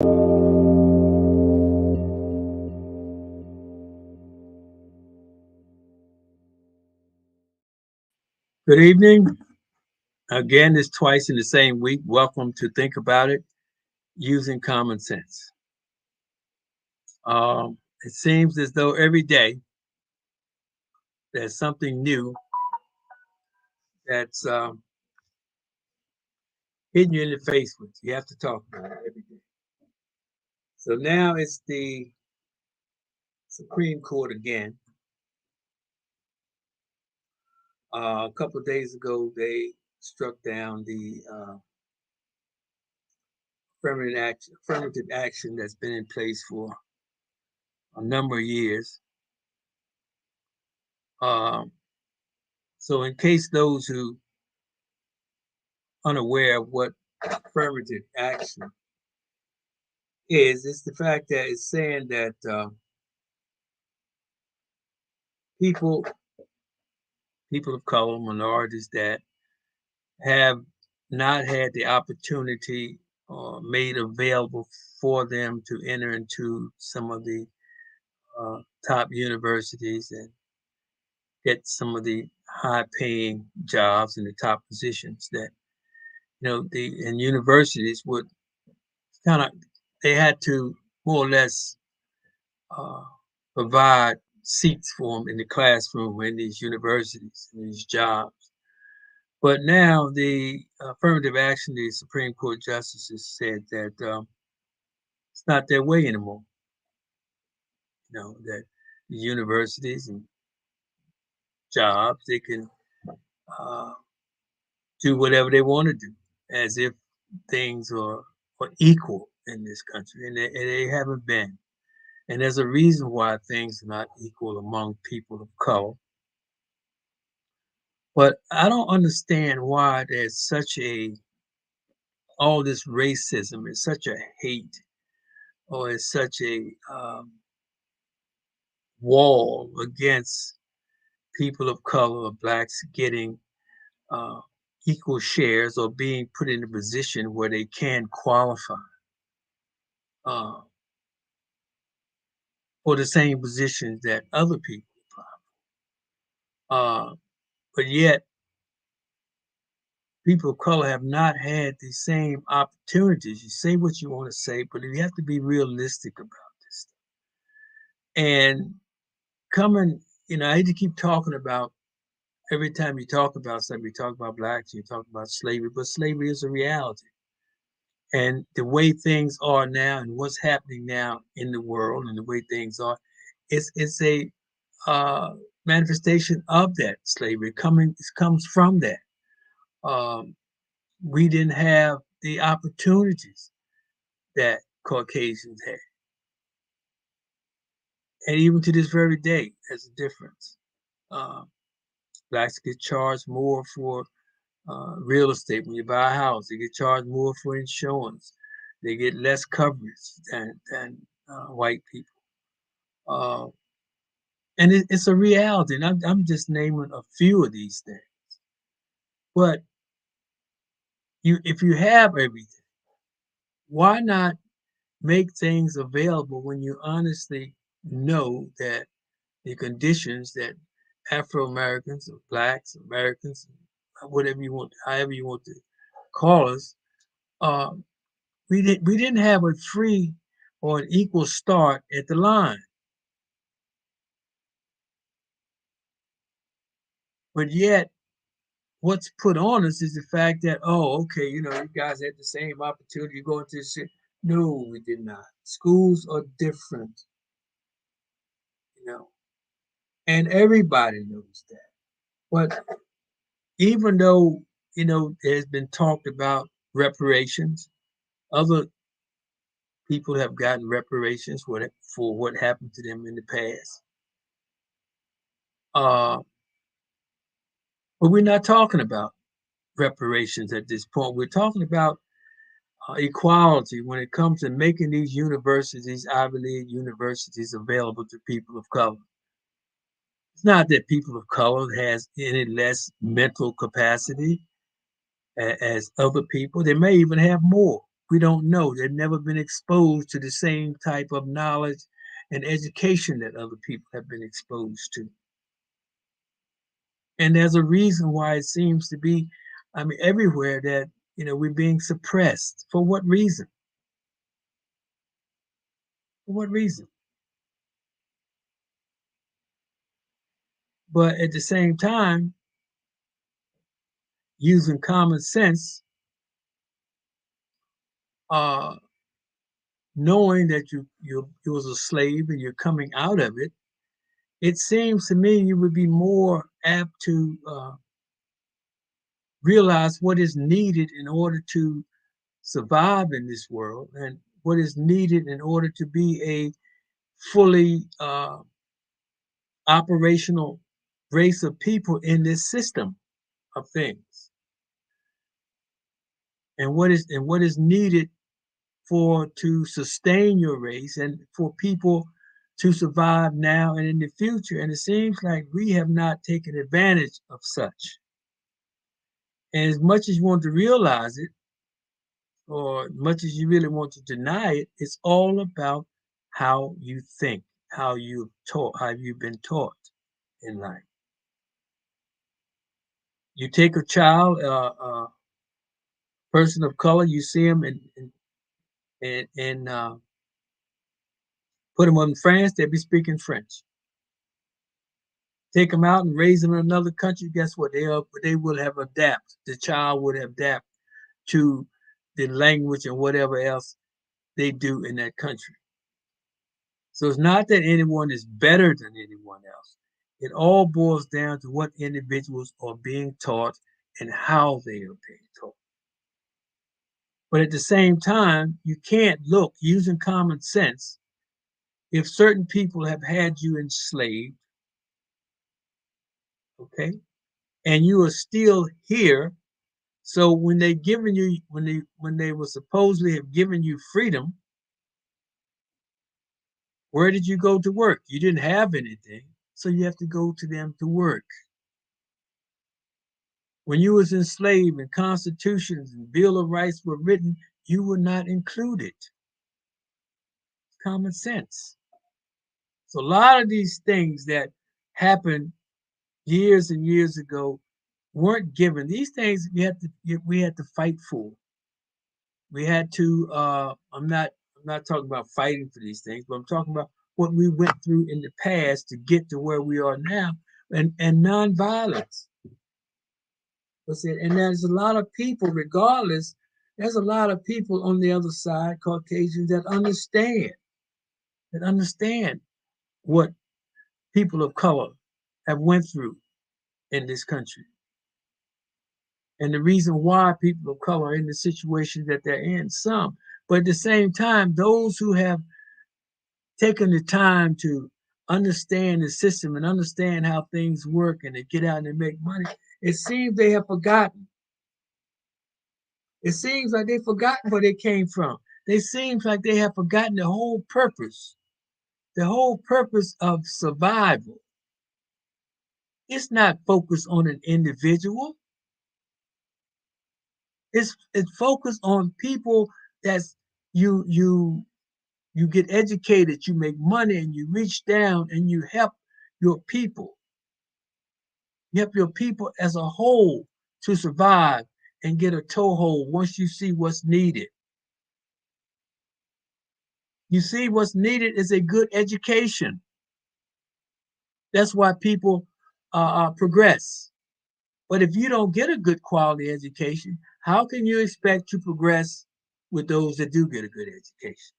Good evening. Again, it's twice in the same week. Welcome to Think About It Using Common Sense. It seems as though every day there's something new that's hitting you in the face with. You have to talk about it every day. So now it's the Supreme Court again. A couple of days ago, they struck down the affirmative action that's been in place for a number of years. So in case those who unaware of what affirmative action is, it's the fact that it's saying that people of color, minorities that have not had the opportunity made available for them to enter into some of the top universities and get some of the high paying jobs in the top positions that the in universities would kind of they had to more or less uh, provide seats for them in the classroom in these universities, in these jobs. But now the affirmative action, the Supreme Court justices said that it's not their way anymore. That the universities and jobs, they can uh, do whatever they want to do as if things are equal in this country, and they haven't been. And there's a reason why things are not equal among people of color. But I don't understand why there's all this racism and such a hate, or is such a wall against people of color or blacks getting uh, equal shares or being put in a position where they can qualify uh, for the same positions that other people apply. But yet, people of color have not had the same opportunities. You say what you want to say, but you have to be realistic about this stuff. And coming, I hate to keep talking about every time you talk about something, you talk about blacks, you talk about slavery, but slavery is a reality. And the way things are now and what's happening now in the world and the way things are, it's a manifestation of that slavery. It comes from that. We didn't have the opportunities that Caucasians had. And even to this very day, there's a difference. Blacks get charged more for real estate. When you buy a house, they get charged more for insurance. They get less coverage than white people. And it's a reality. And I'm just naming a few of these things. But if you have everything, why not make things available when you honestly know that the conditions that Afro-Americans or blacks, Americans, whatever you want, however you want to call us, we didn't have a free or an equal start at the line. But yet, what's put on us is the fact that, oh, okay, you guys had the same opportunity to go into this shit. No, we did not. Schools are different, and everybody knows that. But even though, there's been talked about reparations, other people have gotten reparations for what happened to them in the past. But we're not talking about reparations at this point. We're talking about equality when it comes to making these universities, Ivy League universities, available to people of color. It's not that people of color has any less mental capacity as other people. They may even have more. We don't know. They've never been exposed to the same type of knowledge and education that other people have been exposed to. And there's a reason why it seems to be, I mean, everywhere that, we're being suppressed. For what reason? For what reason? But at the same time, using common sense, uh, knowing that you was a slave and you're coming out of it, it seems to me you would be more apt to realize what is needed in order to survive in this world and what is needed in order to be a fully operational race of people in this system of things, and what is needed for to sustain your race and for people to survive now and in the future. And it seems like we have not taken advantage of such. And as much as you want to realize it, or as much as you really want to deny it, it's all about how you think, how you've been taught in life. You take a child, person of color, you see them and put them in France, they'll be speaking French. Take them out and raise them in another country. Guess what? They will have adapt. The child would adapt to the language and whatever else they do in that country. So it's not that anyone is better than anyone else. It all boils down to what individuals are being taught and how they are being taught. But at the same time, you can't look using common sense. If certain people have had you enslaved, okay, and you are still here, so when they were supposedly have given you freedom, where did you go to work? You didn't have anything, so you have to go to them to work. When you was enslaved and constitutions and Bill of Rights were written, you were not included. Common sense. So a lot of these things that happened years and years ago weren't given. These things we had to fight for. We had to. I'm not talking about fighting for these things, but I'm talking about what we went through in the past to get to where we are now, and nonviolence. What's it? And there's a lot of people, regardless. There's a lot of people on the other side, Caucasians, that understand what people of color have went through in this country, and the reason why people of color are in the situation that they're in. Some, but at the same time, those who have taken the time to understand the system and understand how things work and to get out and make money, it seems they have forgotten. It seems like they've forgotten where they came from. It seems like they have forgotten the whole purpose of survival. It's not focused on an individual. It's focused on people. That's you get educated, you make money, and you reach down and you help your people. You help your people as a whole to survive and get a toehold once you see what's needed. You see what's needed is a good education. That's why people progress. But if you don't get a good quality education, how can you expect to progress with those that do get a good education?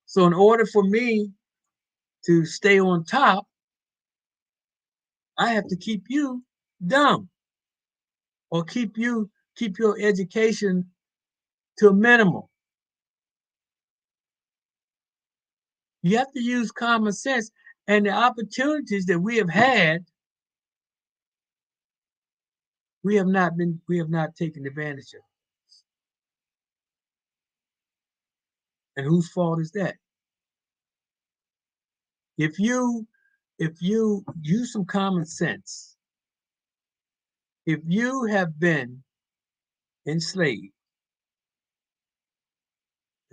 So in order for me to stay on top, I have to keep you dumb, or keep your education to a minimum. You have to use common sense, and the opportunities that we have had, we have not taken advantage of. And whose fault is that? If you use some common sense, if you have been enslaved,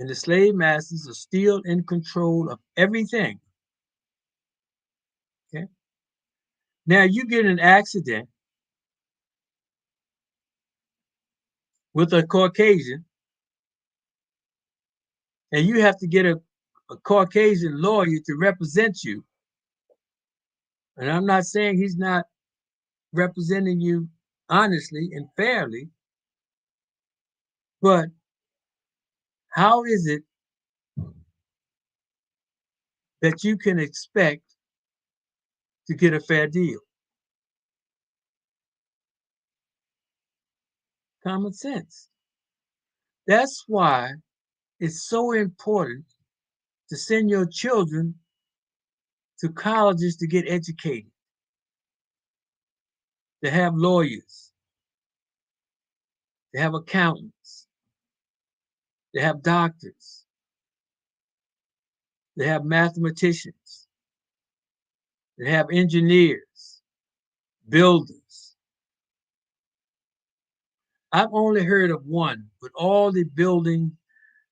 And the slave masters are still in control of everything. Okay. Now you get an accident with a Caucasian, and you have to get a Caucasian lawyer to represent you. And I'm not saying he's not representing you honestly and fairly, but how is it that you can expect to get a fair deal? Common sense. That's why it's so important to send your children to colleges to get educated, to have lawyers, to have accountants, to have doctors, to have mathematicians, to have engineers, builders. I've only heard of one, but all the building,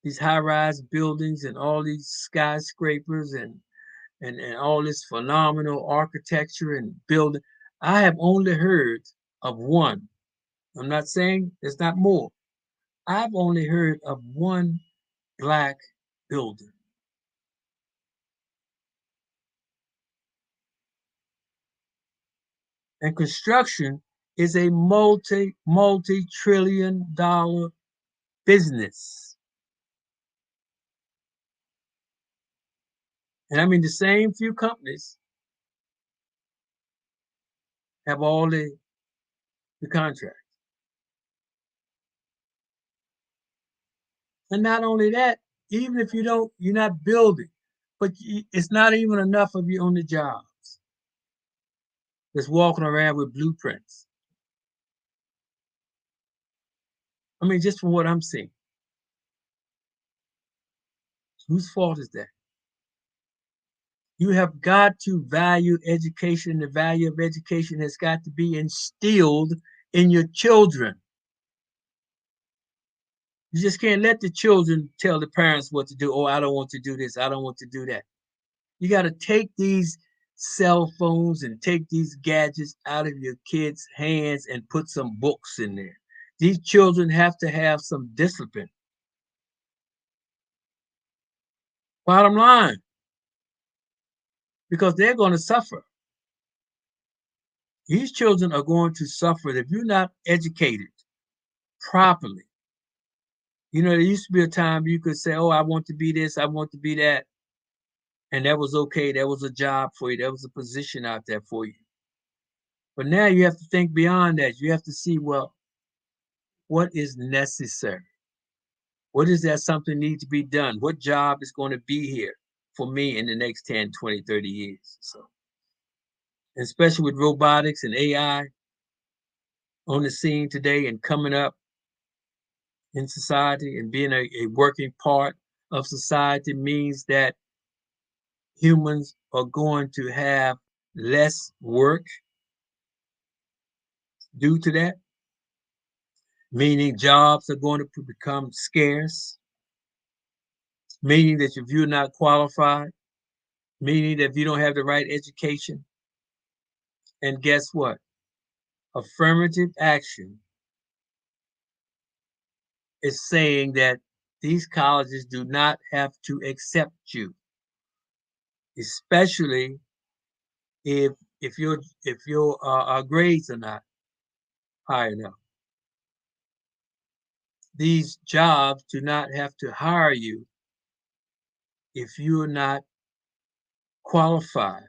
these high-rise buildings and all these skyscrapers and all this phenomenal architecture and building, I have only heard of one. I'm not saying there's not more. I've only heard of one black builder. And construction is a multi-trillion dollar business. And I mean, the same few companies have all the contracts. And not only that, even if you're not building, but it's not even enough of you on the jobs that's walking around with blueprints. I mean, just from what I'm seeing, whose fault is that? You have got to value education. The value of education has got to be instilled in your children. You just can't let the children tell the parents what to do. Oh, I don't want to do this. I don't want to do that. You got to take these cell phones and take these gadgets out of your kids' hands and put some books in there. These children have to have some discipline. Bottom line, because they're going to suffer. These children are going to suffer if you're not educated properly. You know, there used to be a time you could say, oh, I want to be this, I want to be that. And that was okay. That was a job for you. That was a position out there for you. But now you have to think beyond that. You have to see, well, what is necessary? What is that something needs to be done? What job is going to be here for me in the next 10, 20, 30 years? So, especially with robotics and AI on the scene today and coming up in society and being a working part of society means that humans are going to have less work due to that, meaning jobs are going to become scarce, meaning that if you're not qualified, meaning that if you don't have the right education, and guess what? Affirmative action is saying that these colleges do not have to accept you, especially if if your grades are not high enough. These jobs do not have to hire you if you're not qualified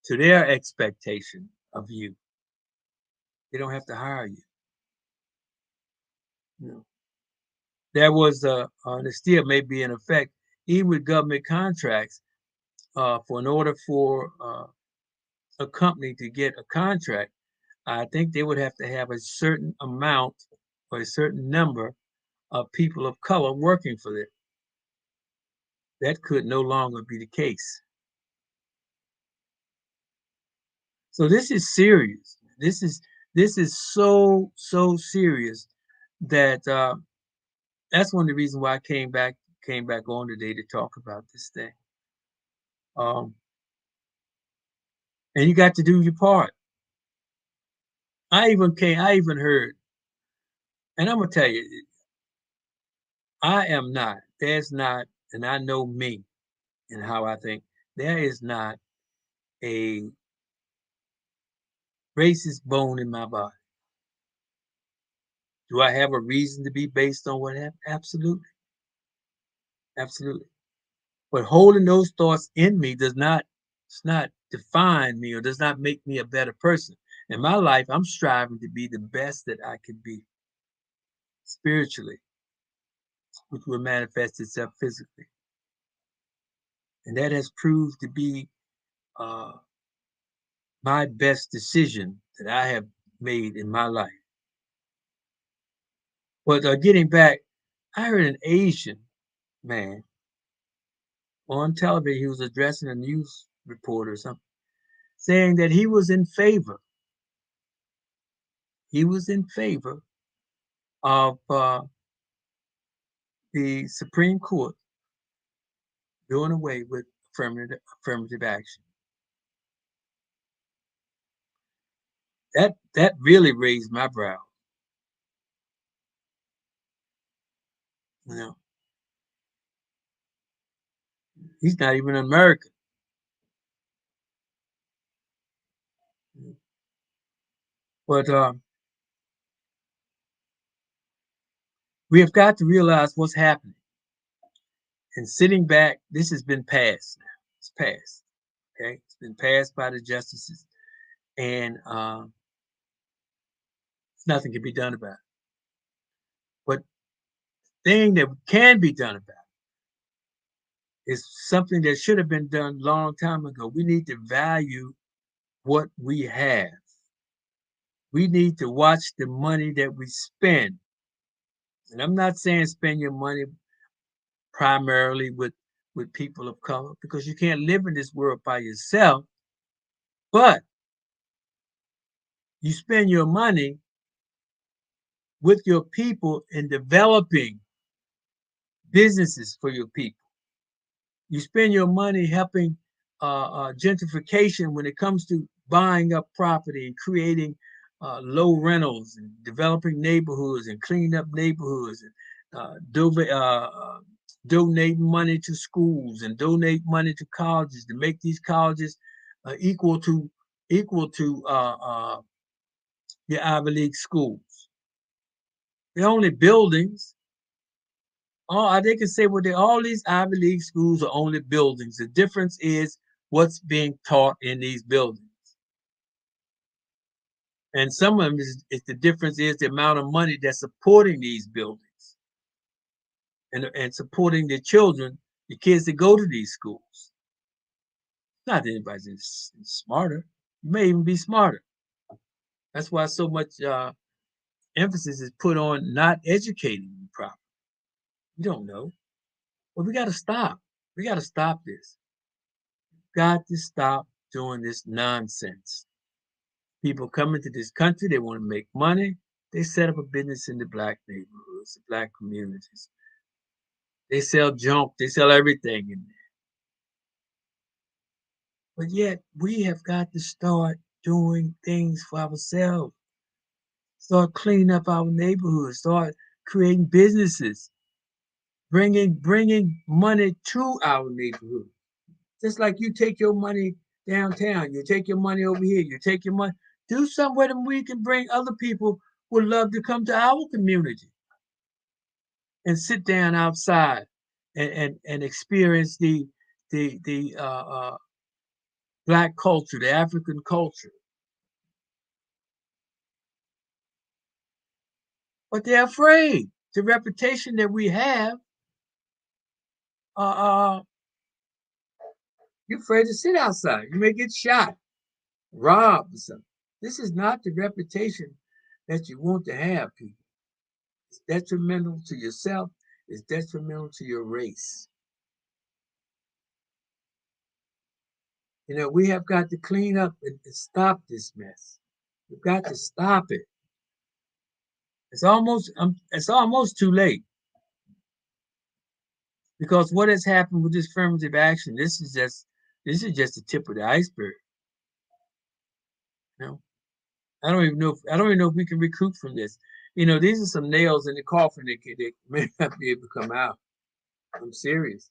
to their expectation of you. They don't have to hire you. You know, there was and it still may be in effect, even with government contracts, for in order for a company to get a contract, I think they would have to have a certain amount or a certain number of people of color working for them. That could no longer be the case. So this is serious. This is so serious that that's one of the reasons why I came back on today to talk about this thing. Um, and you got to do your part. I even heard, and I'm gonna tell you, I am not. There's not, and I know me and how I think. There is not a racist bone in my body. Do I have a reason to be based on what happened? Absolutely, absolutely. But holding those thoughts in me does not define me or does not make me a better person. In my life, I'm striving to be the best that I can be spiritually, which will manifest itself physically. And that has proved to be uh, my best decision that I have made in my life. But getting back, I heard an Asian man on television. He was addressing a news reporter or something, saying that he was in favor. He was in favor of the Supreme Court doing away with affirmative action. That really raised my brow. You know, he's not even American. But we have got to realize what's happening. And sitting back, this has been passed now. It's passed. Okay, it's been passed by the justices, and nothing can be done about it. But the thing that can be done about it is something that should have been done a long time ago. We need to value what we have. We need to watch the money that we spend. And I'm not saying spend your money primarily with people of color because you can't live in this world by yourself, but you spend your money with your people in developing businesses for your people. You spend your money helping gentrification when it comes to buying up property and creating low rentals and developing neighborhoods and cleaning up neighborhoods and donating money to schools and donate money to colleges to make these colleges equal to your Ivy League schools. They're only buildings. All they can say, well, all these Ivy League schools are only buildings. The difference is what's being taught in these buildings. And some of them is the difference is the amount of money that's supporting these buildings and supporting the children, the kids that go to these schools. Not that anybody's smarter. You may even be smarter. That's why so much emphasis is put on not educating you properly. You don't know. Well, we got to stop. We got to stop this. Got to stop doing this nonsense. People come into this country, they want to make money. They set up a business in the black neighborhoods, the black communities. They sell junk, they sell everything in there. But yet, we have got to start doing things for ourselves. Start cleaning up our neighborhoods. Start creating businesses. Bringing money to our neighborhood. Just like you take your money downtown, you take your money over here, you take your money. Do somewhere that we can bring other people who would love to come to our community and sit down outside and experience the black culture, the African culture. But they're afraid. The reputation that we have, uh, uh, you're afraid to sit outside. You may get shot, robbed, or something. This is not the reputation that you want to have, people. It's detrimental to yourself. It's detrimental to your race. You know, we have got to clean up and stop this mess. We've got to stop it. It's almost too late. Because what has happened with this affirmative action, this is just the tip of the iceberg. You know, I don't even know if we can recruit from this. These are some nails in the coffin that may not be able to come out. I'm serious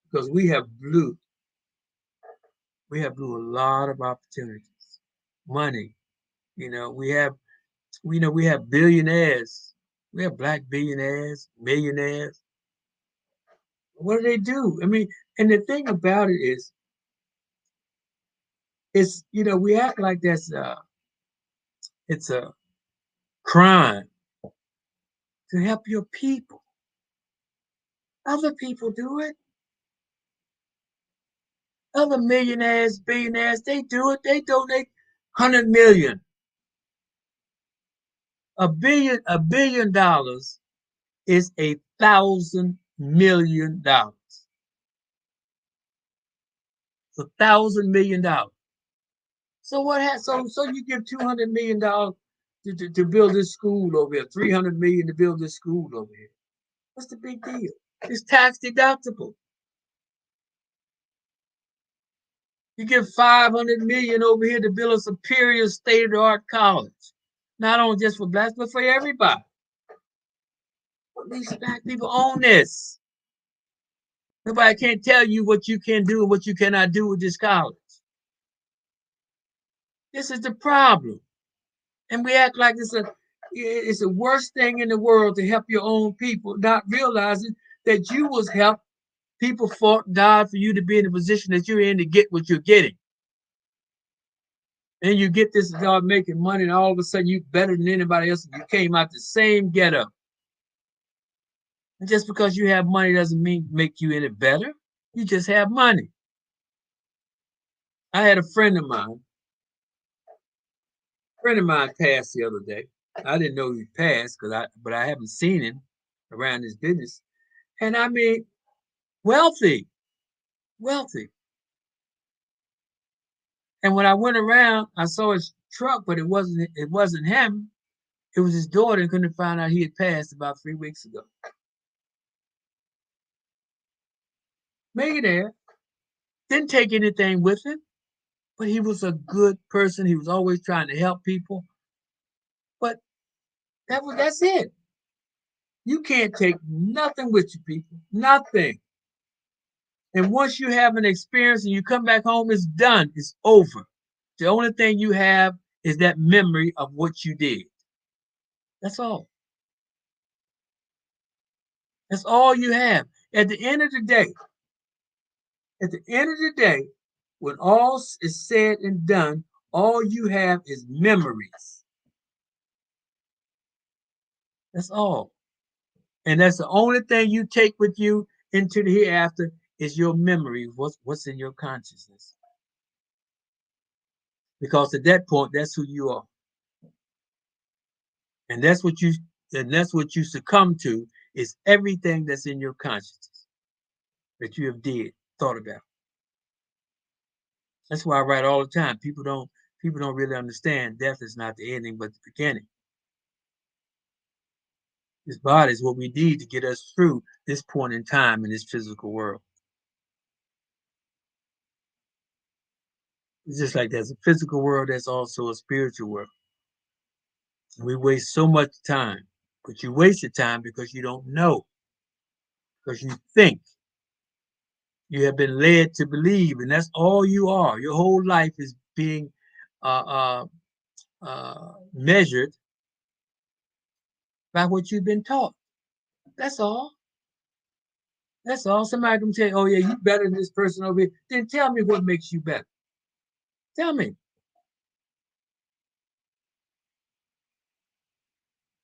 because we have blew a lot of opportunities, money. We have billionaires. We have black billionaires, millionaires. What do they do? I mean, and the thing about it is, we act like it's a crime to help your people. Other people do it. Other millionaires, billionaires, they do it. They donate 100 million. $1 billion is $1,000 million. It's $1,000 million. So what has so you give $200 million to build this school over here, 300 million to build this school over here. What's the big deal? It's tax deductible. You give 500 million over here to build a superior state-of-the-art college, not only just for blacks but for everybody. These black people own this. Nobody can't tell you what you can do and what you cannot do with this college. This is the problem, and we act like it's the worst thing in the world to help your own people, not realizing that you was helped. People fought God for you to be in the position that you're in to get what you're getting. And you get this job making money, and all of a sudden you're better than anybody else. And you came out the same getup. And just because you have money doesn't mean make you any better. You just have money. I had a friend of mine. A friend of mine passed the other day. I didn't know he passed but I haven't seen him around his business. And I mean, wealthy, wealthy. And when I went around, I saw his truck, but it wasn't him. It was his daughter, and couldn't find out he had passed about 3 weeks ago. Millionaire, didn't take anything with him, but he was a good person. He was always trying to help people. But that's it. You can't take nothing with you, people. Nothing. And once you have an experience and you come back home, it's done. It's over. The only thing you have is that memory of what you did. That's all. That's all you have. At the end of the day, at the end of the day, when all is said and done, all you have is memories. That's all. And that's the only thing you take with you into the hereafter is your memory, what's in your consciousness. Because at that point, that's who you are. And that's what you succumb to is everything that's in your consciousness that you have thought about. That's why I write all the time. People don't really understand death is not the ending, but the beginning. This body is what we need to get us through this point in time in this physical world. It's just like there's a physical world, there's also a spiritual world. And we waste so much time, but you waste your time because you don't know, because you think. You have been led to believe, and that's all you are. Your whole life is being measured by what you've been taught. That's all. That's all. Somebody can say, "Oh yeah, you better than this person over here." Then tell me what makes you better. Tell me.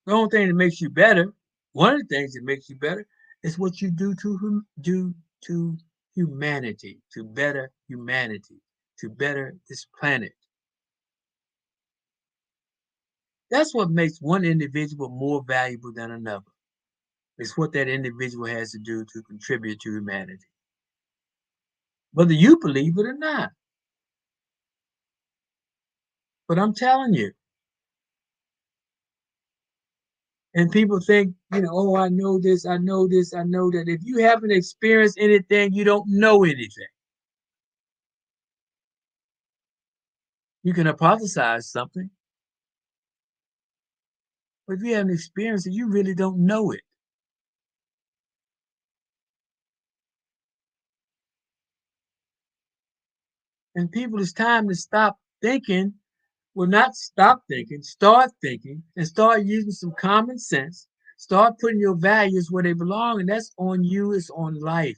The only thing that makes you better, one of the things that makes you better, is what you do to humanity, to better humanity, to better this planet. That's what makes one individual more valuable than another. It's what that individual has to do to contribute to humanity, whether you believe it or not. But I'm telling you, And people think, oh, I know this, I know this, I know that. If you haven't experienced anything, you don't know anything. You can hypothesize something, but if you haven't experienced it, you really don't know it. And people, it's time to stop thinking. Well, not stop thinking, start thinking and start using some common sense. Start putting your values where they belong, and that's on you, it's on life.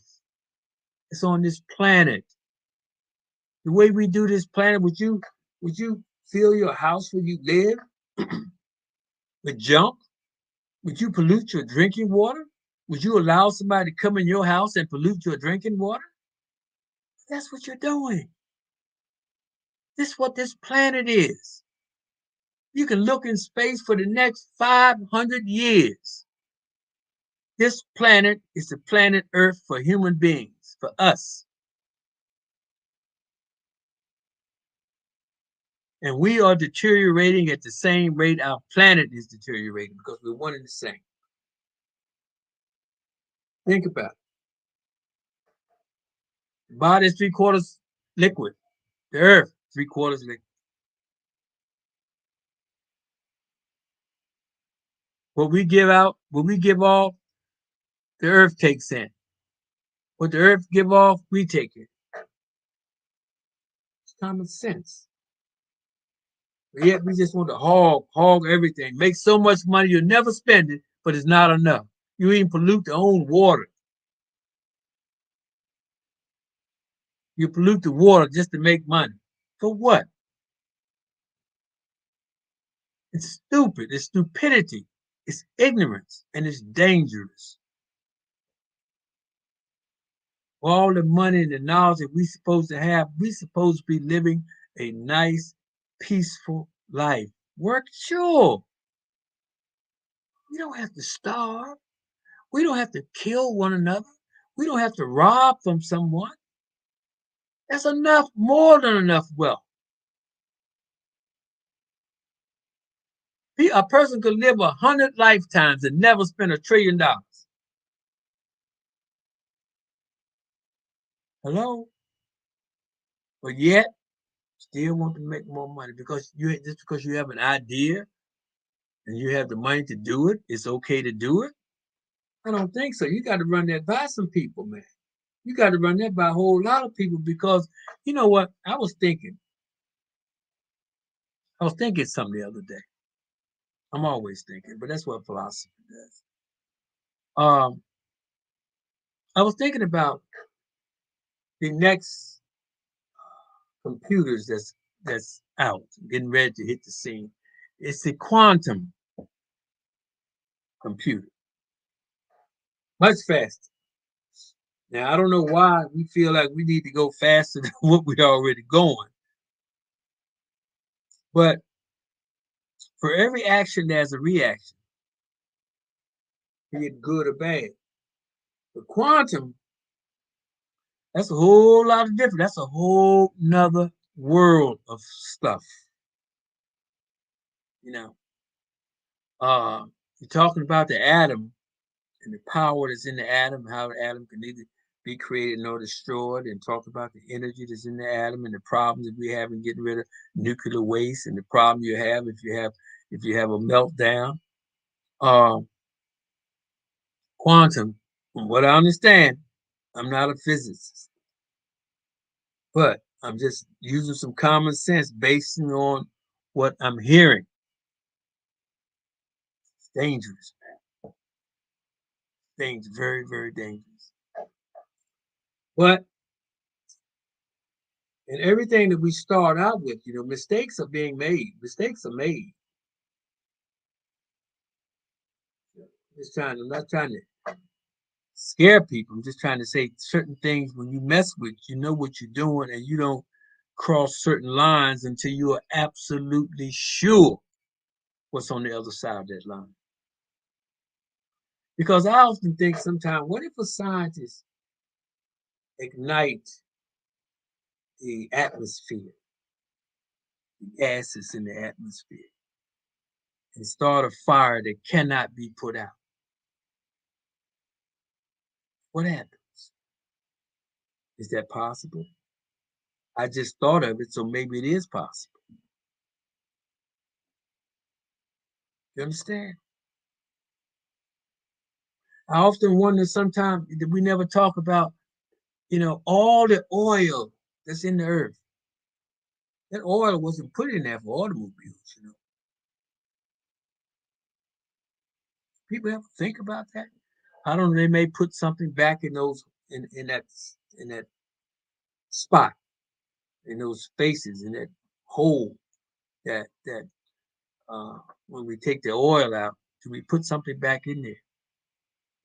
It's on this planet. The way we do this planet, would you fill your house where you live with junk? Would you pollute your drinking water? Would you allow somebody to come in your house and pollute your drinking water? That's what you're doing. This is what this planet is. You can look in space for the next 500 years. This planet is the planet Earth for human beings, for us. And we are deteriorating at the same rate our planet is deteriorating because we're one and the same. Think about it. The body is 3/4 liquid. The Earth, 3/4 liquid. What we give out, what we give off, the Earth takes in. What the Earth give off, we take in. It's common sense. But yet we just want to hog everything. Make so much money you'll never spend it, but it's not enough. You even pollute your own water. You pollute the water just to make money. For what? It's stupid. It's stupidity. It's ignorance. And it's dangerous. All the money and the knowledge that we're supposed to have, we're supposed to be living a nice, peaceful life. Work, sure. We don't have to starve. We don't have to kill one another. We don't have to rob from someone. That's enough, more than enough wealth. A person could live 100 lifetimes and never spend $1 trillion. Hello? But yet, still want to make more money because just because you have an idea and you have the money to do it, it's okay to do it. I don't think so. You got to run that by some people, man. You got to run that by a whole lot of people because you know what? I was thinking something the other day. I'm always thinking, but that's what philosophy does. Um, I was thinking about the next computers that's out, getting ready to hit the scene. It's the quantum computer, much faster. Now I don't know why we feel like we need to go faster than what we're already going, but for every action there's a reaction, be it good or bad. The quantum, that's a whole lot of different. That's a whole nother world of stuff. You know, you're talking about the atom and the power that's in the atom, how the atom can neither be created nor destroyed, and talk about the energy that's in the atom and the problems that we have in getting rid of nuclear waste and the problem you have if you have a meltdown. Uh, Quantum, from what I understand, I'm not a physicist, but I'm just using some common sense based on what I'm hearing. It's dangerous, man. Things very, very dangerous. But in everything that we start out with, mistakes are being made. Mistakes are made. I'm not trying to scare people. I'm just trying to say certain things when you mess with, you know what you're doing, and you don't cross certain lines until you are absolutely sure what's on the other side of that line. Because I often think sometimes, what if a scientist ignite the atmosphere, the gases in the atmosphere? and start a fire that cannot be put out. What happens? Is that possible? I just thought of it, so maybe it is possible. You understand? I often wonder sometimes that we never talk about, all the oil that's in the earth. That oil wasn't put in there for automobiles. People ever think about that? I don't know, they may put something back in those in that spot, in those spaces, in that hole that when we take the oil out, do we put something back in there?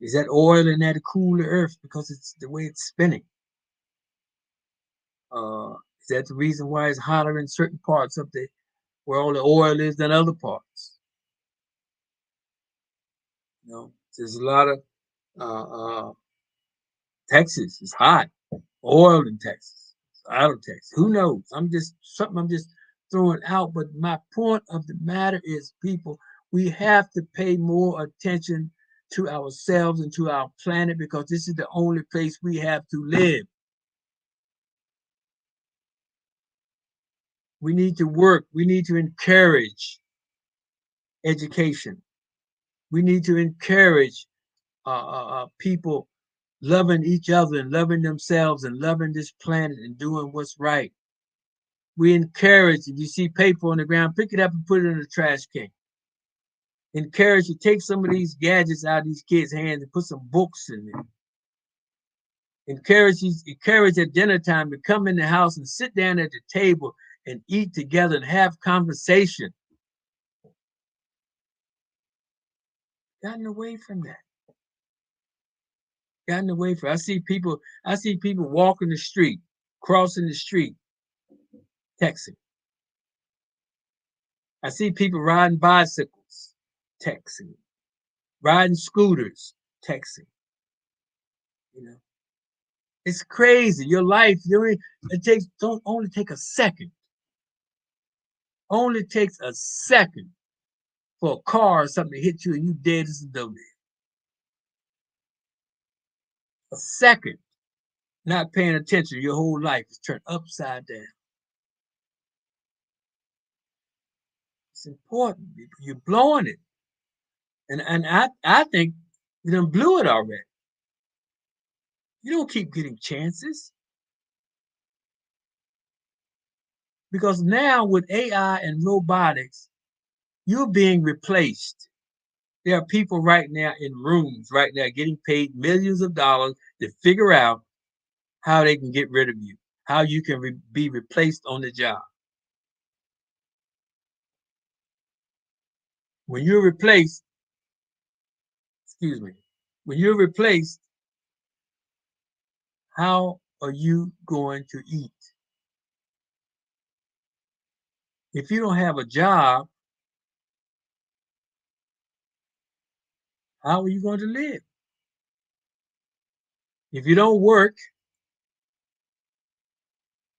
Is that oil in there to cool the earth because it's the way it's spinning? Is that the reason why it's hotter in certain parts of the where all the oil is than other parts? There's a lot of Texas is hot, oil in Texas, out of Texas. Who knows? I'm just throwing out. But my point of the matter is, people, we have to pay more attention to ourselves and to our planet because this is the only place we have to live. We need to work. We need to encourage education. We need to encourage people loving each other and loving themselves and loving this planet and doing what's right. We encourage, if you see paper on the ground, pick it up and put it in the trash can. Encourage to take some of these gadgets out of these kids' hands and put some books in them. Encourage at dinner time to come in the house and sit down at the table and eat together and have conversation. Gotten away from that. Gotten away from. I see people walking the street, crossing the street, texting. I see people riding bicycles, texting, riding scooters, texting. It's crazy. Your life, don't only take a second. Only takes a second for a car or something to hit you and you dead as a doornail. A second, not paying attention, your whole life is turned upside down. It's important. You're blowing it. And I think you done blew it already. You don't keep getting chances. Because now with AI and robotics, you're being replaced. There are people right now in rooms right now getting paid millions of dollars to figure out how they can get rid of you, how you can be replaced on the job. When you're replaced, excuse me, when you're replaced, how are you going to eat? If you don't have a job, how are you going to live? If you don't work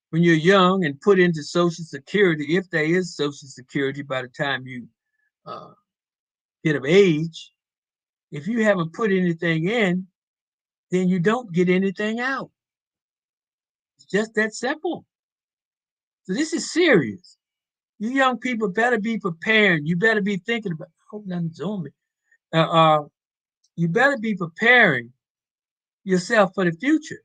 when you're young and put into Social Security, if there is Social Security by the time you get of age, if you haven't put anything in, then you don't get anything out. It's just that simple. So this is serious. You young people better be preparing. You better be thinking about. I hope nothing's on me. You better be preparing yourself for the future.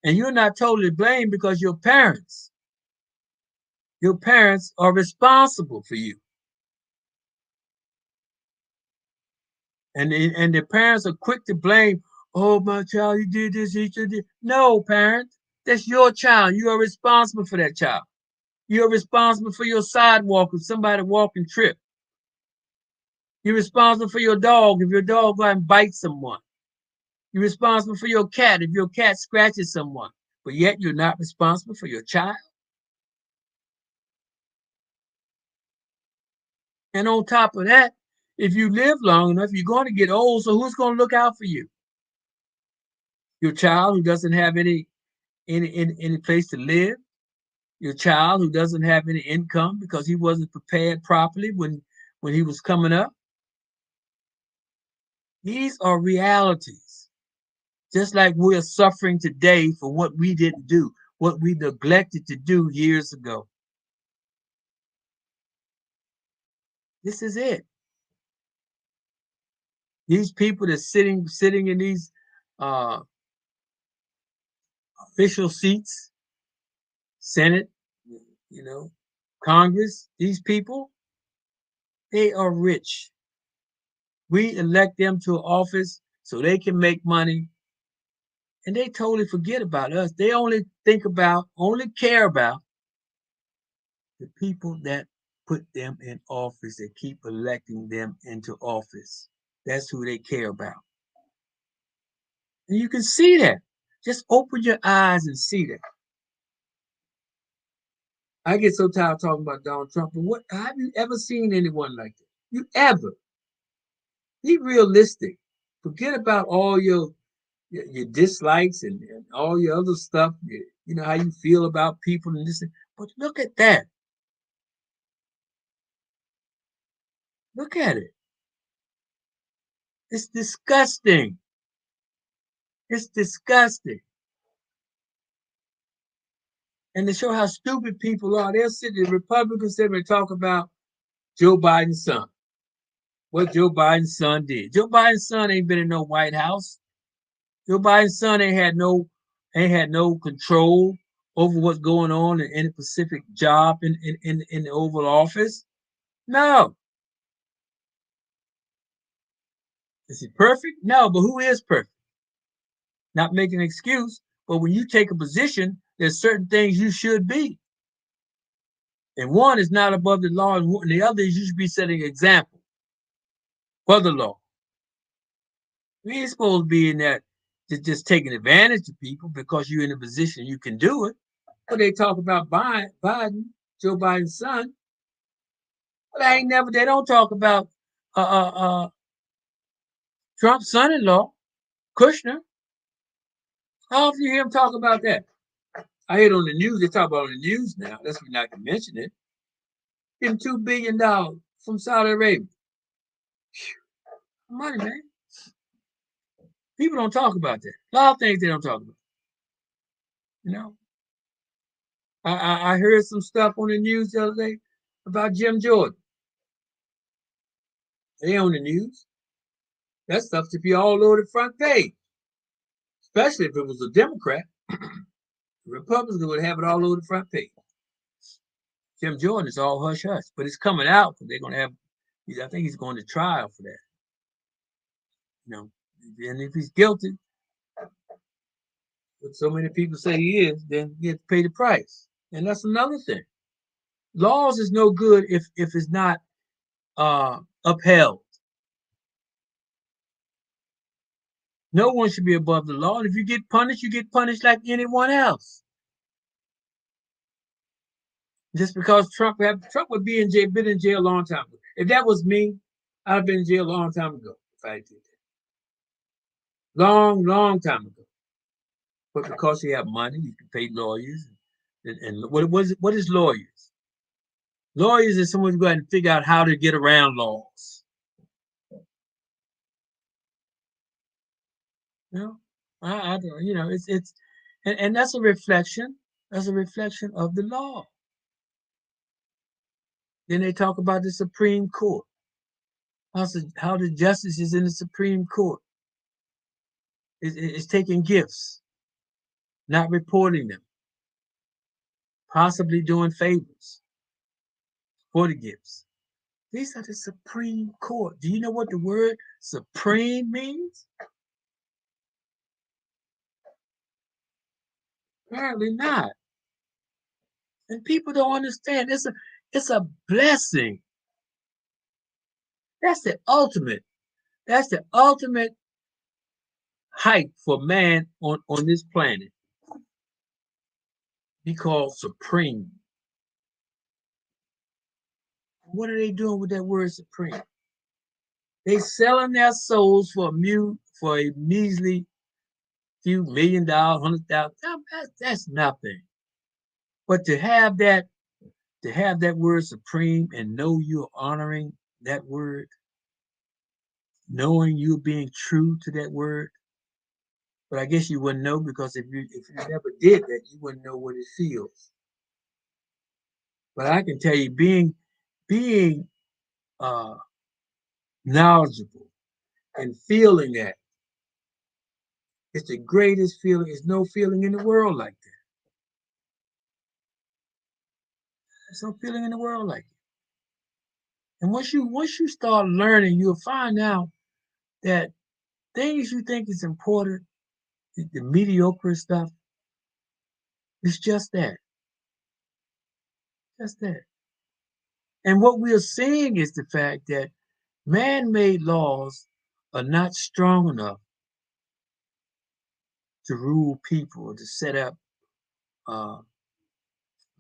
And you're not totally blamed because your parents are responsible for you. And the parents are quick to blame. Oh, my child, you did this, you did this. No, parent, that's your child. You are responsible for that child. You're responsible for your sidewalk if somebody walk and trip. You're responsible for your dog if your dog go out and bite someone. You're responsible for your cat if your cat scratches someone. But yet you're not responsible for your child. And on top of that, if you live long enough, you're going to get old. So who's going to look out for you? Your child who doesn't have any place to live. Your child who doesn't have any income because he wasn't prepared properly when he was coming up. These are realities. Just like we're suffering today for what we didn't do, what we neglected to do years ago. This is it. These people that sitting in these uh, official seats, Senate, you know, Congress, these people, they are rich. We elect them to office so they can make money, and they totally forget about us. They only care about the people that put them in office, that keep electing them into office. That's who they care about. And you can see that. Just open your eyes and see that. I get so tired of talking about Donald Trump, but what have you ever seen anyone like that? You ever? Be realistic. Forget about all your dislikes and all your other stuff. You know how you feel about people and this. But look at that. Look at it. It's disgusting. It's disgusting. And to show how stupid people are, they'll sit, the Republicans sit and talk about Joe Biden's son. What Joe Biden's son did. Joe Biden's son ain't been in no White House. Joe Biden's son ain't had no control over what's going on in any specific job in the Oval Office. No. Is he perfect? No, but who is perfect? Not making an excuse, but when you take a position, there's certain things you should be. And one is not above the law, and the other is you should be setting an example for the law. We ain't supposed to be in that just taking advantage of people because you're in a position you can do it. But they talk about Biden, Joe Biden's son. But they don't talk about uh, uh, uh, Trump's son-in-law, Kushner. How often you hear him talk about that? I hear it on the news. They talk about it on the news now. That's when I can mention it. Getting $2 billion from Saudi Arabia. Money, man. People don't talk about that. A lot of things they don't talk about. You know, I heard some stuff on the news the other day about Jim Jordan. They on the news. That stuff should be all over the front page, especially if it was a Democrat. The Republicans would have it all over the front page. Jim Jordan is all hush hush, but it's coming out because they're going to have. I think he's going to trial for that. You know, and if he's guilty, what so many people say he is, then he has to pay the price. And that's another thing. Laws is no good if it's not upheld. No one should be above the law. And if you get punished like anyone else. Just because Trump would be in jail, been in jail a long time ago. If that was me, I'd have been in jail a long time ago if I did that. Long, long time ago. But because you have money, you can pay lawyers. And what is lawyers? Lawyers is someone who's going to figure out how to get around laws. You know, I don't. You know, and that's a reflection. That's a reflection of the law. Then they talk about the Supreme Court. How the justices in the Supreme Court is taking gifts, not reporting them, possibly doing favors for the gifts. These are the Supreme Court. Do you know what the word supreme means? Apparently not. And people don't understand. It's a blessing. That's the ultimate. That's the ultimate height for man on this planet. Be called supreme. What are they doing with that word supreme? They selling their souls for a measly few $1 million, 100,000. That's nothing. But to have that word supreme and know you're honoring that word, knowing you're being true to that word. But I guess you wouldn't know because if you never did that, you wouldn't know what it feels. But I can tell you, being uh, knowledgeable and feeling that it's the greatest feeling. There's no feeling in the world like that. There's no feeling in the world like it. And once you start learning, you'll find out that things you think is important, the mediocre stuff, it's just that. And what we are seeing is the fact that man-made laws are not strong enough to rule people or to set up uh,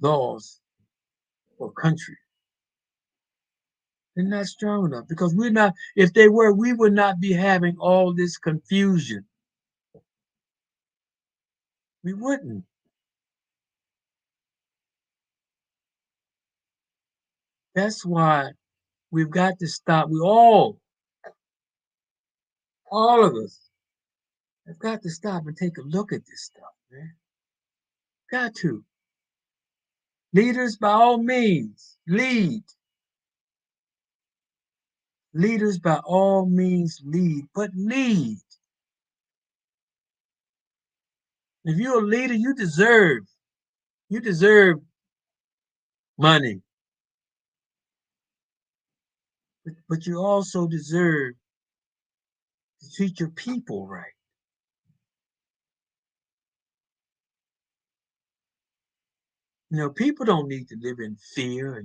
laws for country. They're not strong enough because we're not. If they were, we would not be having all this confusion. We wouldn't. That's why we've got to stop. All of us, have got to stop and take a look at this stuff, man. Got to. Leaders, by all means, lead. Leaders, by all means, lead, but lead. If you're a leader, you deserve money, but you also deserve to treat your people right. People don't need to live in fear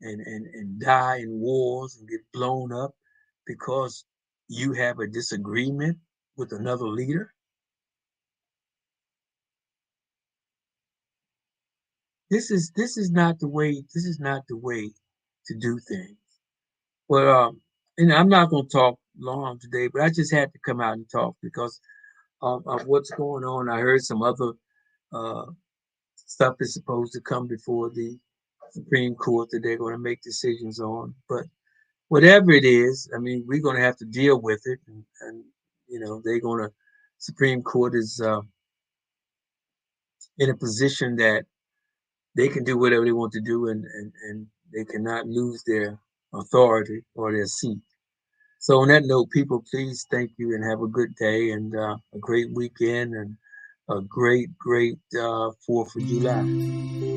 and die in wars and get blown up because you have a disagreement with another leader. This is not the way. This is not the way to do things. But and I'm not going to talk long today, but I just had to come out and talk because of what's going on. I heard some other uh, stuff is supposed to come before the Supreme Court that they're going to make decisions on. But whatever it is, I mean, we're going to have to deal with it, and they're going to. Supreme Court is in a position that they can do whatever they want to do, and they cannot lose their authority or their seat. So on that note, people, please thank you and have a good day and a great weekend and a great 4th of July.